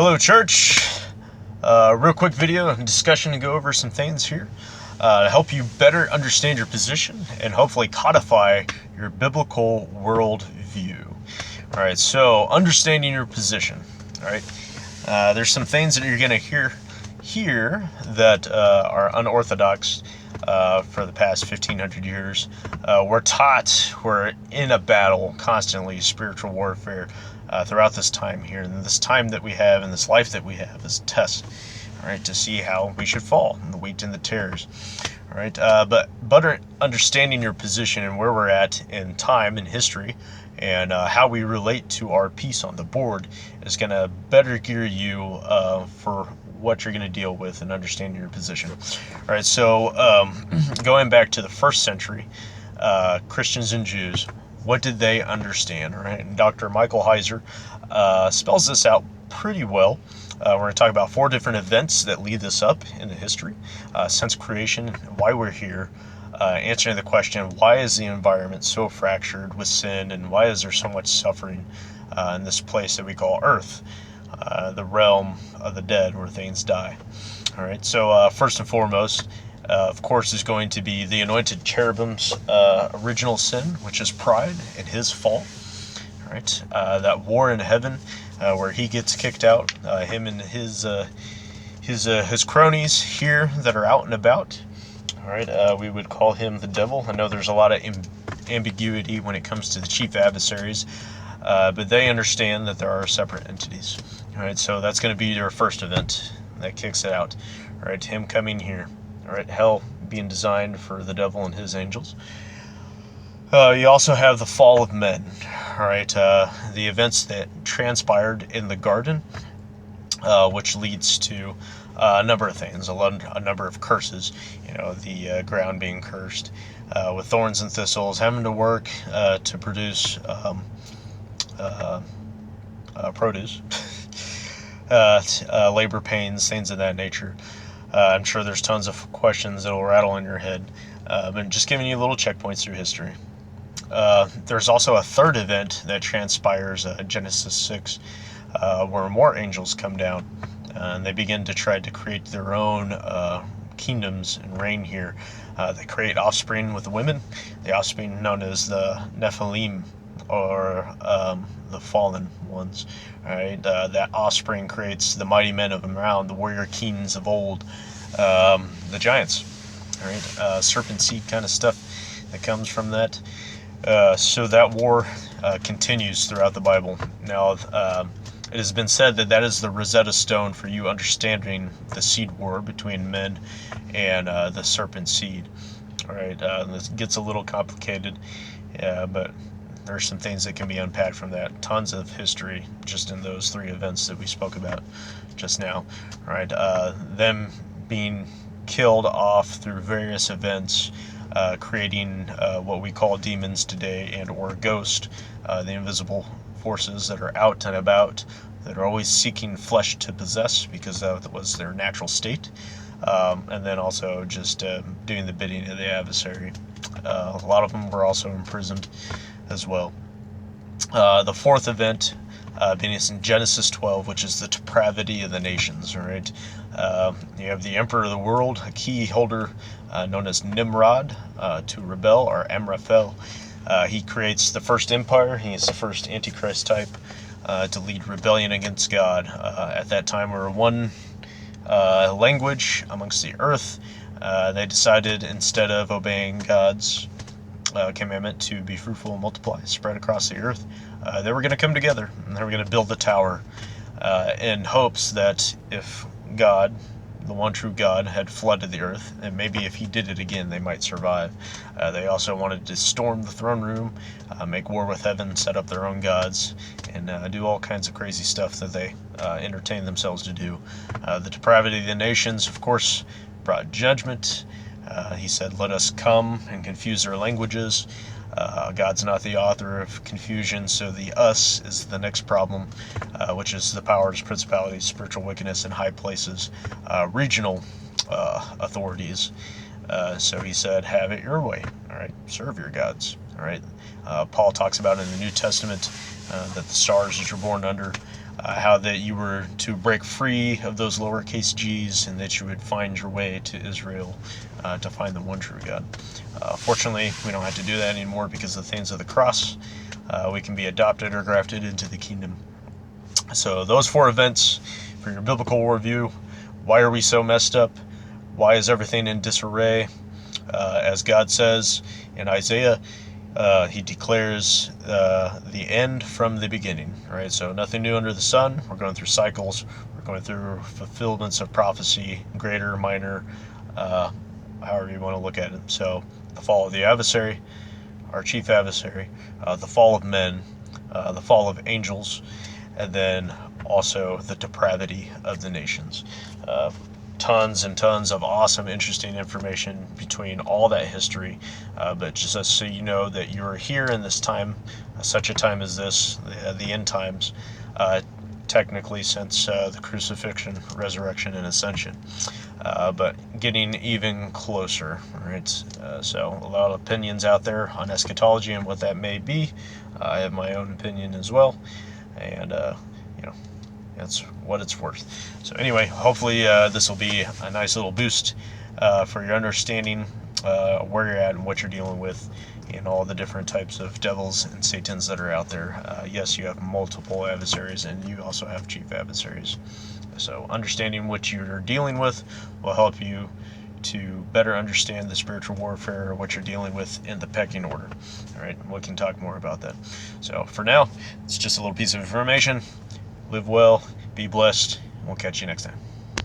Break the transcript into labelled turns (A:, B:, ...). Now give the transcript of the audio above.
A: Hello, church. Real quick video and discussion to go over some things here to help you better understand your position and hopefully codify your biblical worldview. All right, so understanding your position. All right, there's some things that you're going to hear here that are unorthodox for the past 1,500 years. We're taught we're in a battle constantly, spiritual warfare. Throughout this time here, and this time that we have, and this life that we have, is a test, all right, to see how we should fall, and the wheat and the tares, all right. But better understanding your position and where we're at in time and history, and how we relate to our piece on the board is going to better gear you for what you're going to deal with and understanding your position. All right, so going back to the first century, Christians and Jews, what did they understand? Right? And Dr. Michael Heiser spells this out pretty well. We're going to talk about 4 different events that lead this up in the history, since creation, why we're here, answering the question, why is the environment so fractured with sin, and why is there so much suffering in this place that we call Earth, the realm of the dead where things die. All right, so first and foremost, of course, is going to be the anointed cherubim's original sin, which is pride and his fall. All right, that war in heaven where he gets kicked out, him and his cronies here that are out and about. All right, we would call him the devil. I know there's a lot of ambiguity when it comes to the chief adversaries, but they understand that there are separate entities. All right, so that's going to be their first event that kicks it out. All right, him coming here. All right, hell being designed for the devil and his angels. You also have the fall of men. All right, the events that transpired in the garden, which leads to a number of things, a number of curses. You know, the ground being cursed with thorns and thistles, having to work to produce produce, labor pains, things of that nature. I'm sure there's tons of questions that will rattle in your head, but just giving you little checkpoints through history. There's also a third event that transpires Genesis 6, where more angels come down, and they begin to try to create their own kingdoms and reign here. They create offspring with the women, the offspring known as the Nephilim, or the fallen ones. All right, that offspring creates the mighty men of around, the warrior kings of old, the giants. All right, serpent seed kind of stuff that comes from that. So that war continues throughout the Bible. Now, it has been said that that is the Rosetta Stone for you understanding the seed war between men and the serpent seed. All right, this gets a little complicated, but there's some things that can be unpacked from that. Tons of history just in those 3 events that we spoke about just now. All right, them being killed off through various events, creating what we call demons today, and or ghost, the invisible forces that are out and about, that are always seeking flesh to possess because that was their natural state, and then also just doing the bidding of the adversary. A lot of them were also imprisoned as well. The 4th event being in Genesis 12, which is the depravity of the nations. All right, you have the emperor of the world, a key holder known as Nimrod, to rebel, or Amraphel. He creates the first empire. He is the first Antichrist type to lead rebellion against God. At that time, we were one language amongst the earth. They decided, instead of obeying God's commandment to be fruitful and multiply, spread across the earth, they were going to come together, and they were going to build the tower in hopes that if God, the one true God, had flooded the earth, and maybe if he did it again, they might survive. They also wanted to storm the throne room, make war with heaven, set up their own gods, and do all kinds of crazy stuff that they entertain themselves to do. The depravity of the nations, of course, brought judgment. He said, let us come and confuse their languages. God's not the author of confusion, so the us is the next problem, which is the powers, principalities, spiritual wickedness in high places, regional authorities. So he said, have it your way. All right, serve your gods. All right. Paul talks about in the New Testament that the stars that you're born under how that you were to break free of those lowercase g's and that you would find your way to Israel to find the one true God. Fortunately, we don't have to do that anymore because of the things of the cross. We can be adopted or grafted into the kingdom. So those 4 events for your biblical worldview. Why are we so messed up? Why is everything in disarray? As God says in Isaiah, he declares the end from the beginning, right? So nothing new under the sun. We're going through cycles. We're going through fulfillments of prophecy, greater, minor, however you want to look at it. So the fall of the adversary, our chief adversary, the fall of men, the fall of angels, and then also the depravity of the nations. Tons and tons of awesome, interesting information between all that history. But just so you know that you're here in this time, such a time as this, the end times, technically since the crucifixion, resurrection, and ascension. But getting even closer, right? So a lot of opinions out there on eschatology and what that may be. I have my own opinion as well, and that's what it's worth. So anyway, hopefully this will be a nice little boost for your understanding where you're at and what you're dealing with and all the different types of devils and satans that are out there. Yes, you have multiple adversaries and you also have chief adversaries. So understanding what you're dealing with will help you to better understand the spiritual warfare, what you're dealing with in the pecking order. All right, we can talk more about that. So for now, it's just a little piece of information. Live well, be blessed, and we'll catch you next time.